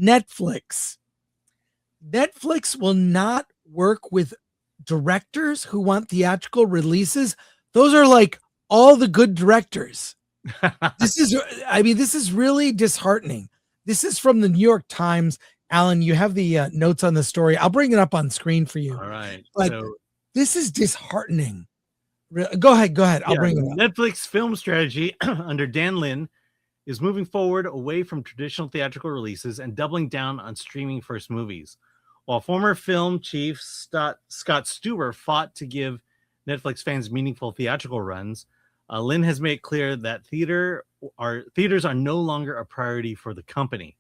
Netflix. Netflix will not work with directors who want theatrical releases. Those are like all the good directors. This is really disheartening. This is from the New York Times. Alan, you have the notes on the story. I'll bring it up on screen for you. All right. But this is disheartening. Go ahead. I'll bring it up. Netflix film strategy under Dan Lin is moving forward away from traditional theatrical releases and doubling down on streaming first movies. While former film chief Scott Stuber fought to give Netflix fans meaningful theatrical runs, Lin has made clear that theaters are no longer a priority for the company.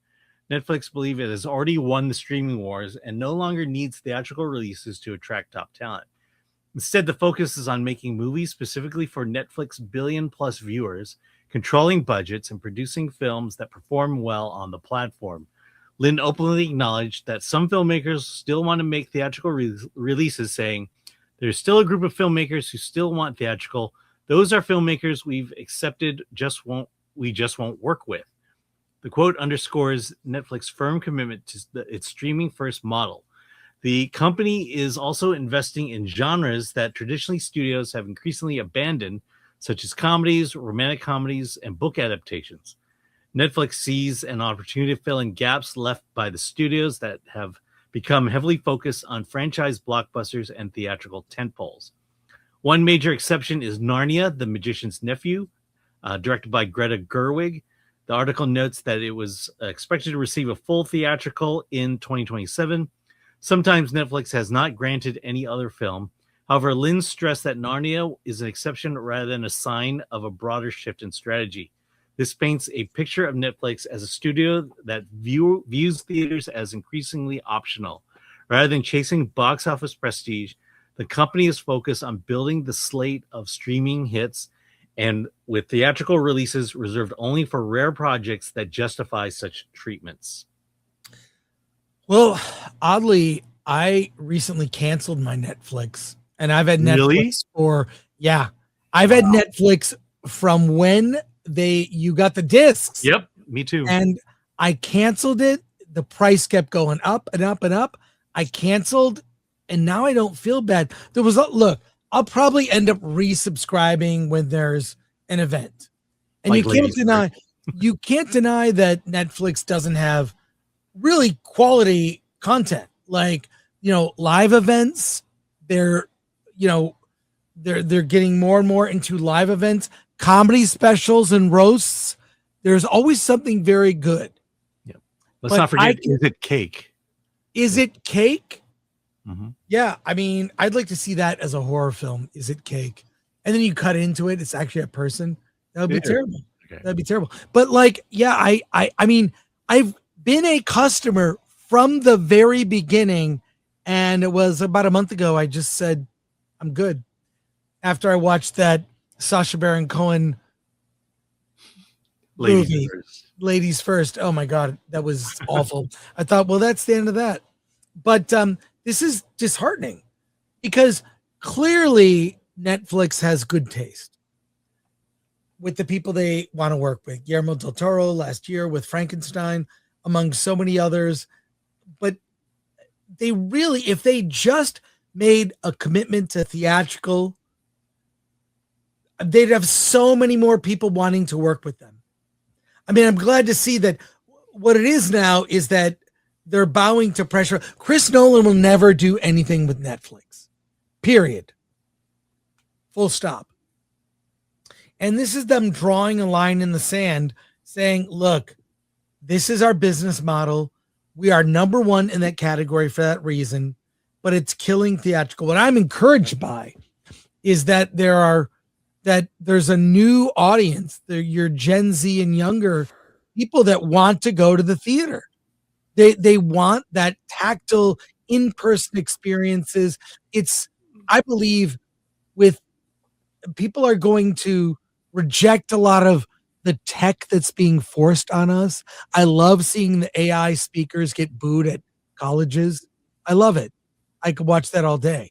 Netflix believes it has already won the streaming wars and no longer needs theatrical releases to attract top talent. Instead, the focus is on making movies specifically for Netflix billion-plus viewers, controlling budgets, and producing films that perform well on the platform. Lin openly acknowledged that some filmmakers still want to make theatrical releases, saying, "There's still a group of filmmakers who still want theatrical. Those are filmmakers we've accepted, we just won't work with." The quote underscores Netflix's firm commitment to its streaming-first model. The company is also investing in genres that traditionally studios have increasingly abandoned, such as comedies, romantic comedies, and book adaptations. Netflix sees an opportunity to fill in gaps left by the studios that have become heavily focused on franchise blockbusters and theatrical tentpoles. One major exception is Narnia, the Magician's Nephew, directed by Greta Gerwig. The article notes that it was expected to receive a full theatrical in 2027. Sometimes Netflix has not granted any other film. However, Lin stressed that Narnia is an exception rather than a sign of a broader shift in strategy. This paints a picture of Netflix as a studio that views theaters as increasingly optional. Rather than chasing box office prestige, the company is focused on building the slate of streaming hits, and with theatrical releases reserved only for rare projects that justify such treatments. Well, oddly, I recently canceled my Netflix, and I've had Netflix I've had Netflix from when you got the discs. Yep, me too. And I canceled it. The price kept going up and up and up. I canceled, and now I don't feel bad. I'll probably end up resubscribing when there's an event. And like you can't deny that Netflix doesn't have really quality content, like, live events. They're getting more and more into live events, comedy specials and roasts. There's always something very good. Yeah. Let's not forget, Is It Cake? Is It Cake? Mm-hmm. Yeah. I mean, I'd like to see that as a horror film. Is It Cake? And then you cut into it. It's actually a person. That would be terrible. Okay. That'd be terrible. But I mean, I've been a customer from the very beginning, and it was about a month ago I just said I'm good after I watched that Sacha Baron Cohen movie, Ladies First. Oh my god, that was awful. I thought, well, that's the end of that. But this is disheartening because clearly Netflix has good taste with the people they want to work with. Guillermo del Toro last year with Frankenstein, among so many others. But they really, if they just made a commitment to theatrical, they'd have so many more people wanting to work with them. I mean, I'm glad to see that what it is now is that they're bowing to pressure. Chris Nolan will never do anything with Netflix, period. Full stop. And this is them drawing a line in the sand saying, look, this is our business model. We are number one in that category for that reason, but it's killing theatrical. What I'm encouraged by is that there's a new audience. Your Gen Z and younger people that want to go to the theater. They want that tactile in-person experiences. I believe people are going to reject a lot of the tech that's being forced on us. I love seeing the AI speakers get booed at colleges. I love it. I could watch that all day.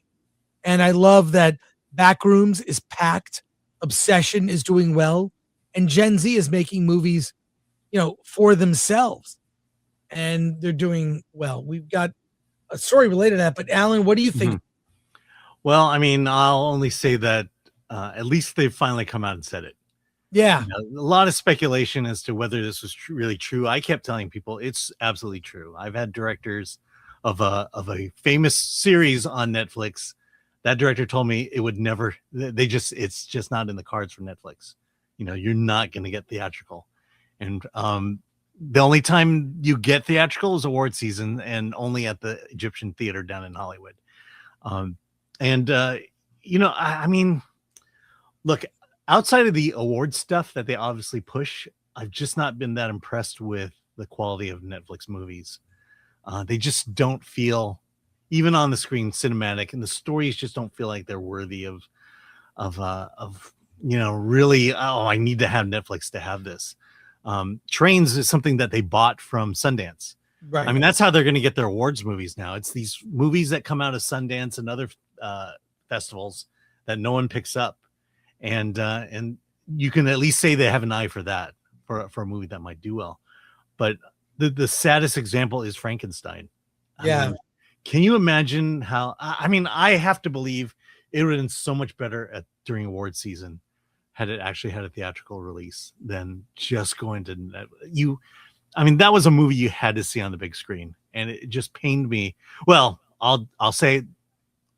And I love that Backrooms is packed. Obsession is doing well. And Gen Z is making movies, for themselves. and they're doing well. We've got a story related to that, but Alan, what do you think? Well, I mean, I'll only say that at least they've finally come out and said it. Yeah, A lot of speculation as to whether this was really true. I kept telling people it's absolutely true. I've had directors of a famous series on Netflix. That director told me it would never. It's just not in the cards for Netflix. You're not going to get theatrical, and the only time you get theatrical is award season, and only at the Egyptian Theater down in Hollywood. I mean, look, outside of the award stuff that they obviously push, I've just not been that impressed with the quality of Netflix movies. They just don't feel, even on the screen, cinematic, and the stories just don't feel like they're worthy of really. Oh, I need to have Netflix to have this. Trains is something that they bought from Sundance. right. I mean, that's how they're going to get their awards movies now. It's these movies that come out of Sundance and other festivals that no one picks up, and you can at least say they have an eye for that, for a movie that might do well. But the saddest example is Frankenstein. Yeah. Can you imagine how? I mean, I have to believe it would have been so much better during award season had it actually had a theatrical release than just going to I mean, that was a movie you had to see on the big screen, and it just pained me. Well, I'll say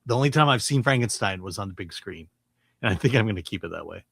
the only time I've seen Frankenstein was on the big screen, and I think I'm going to keep it that way.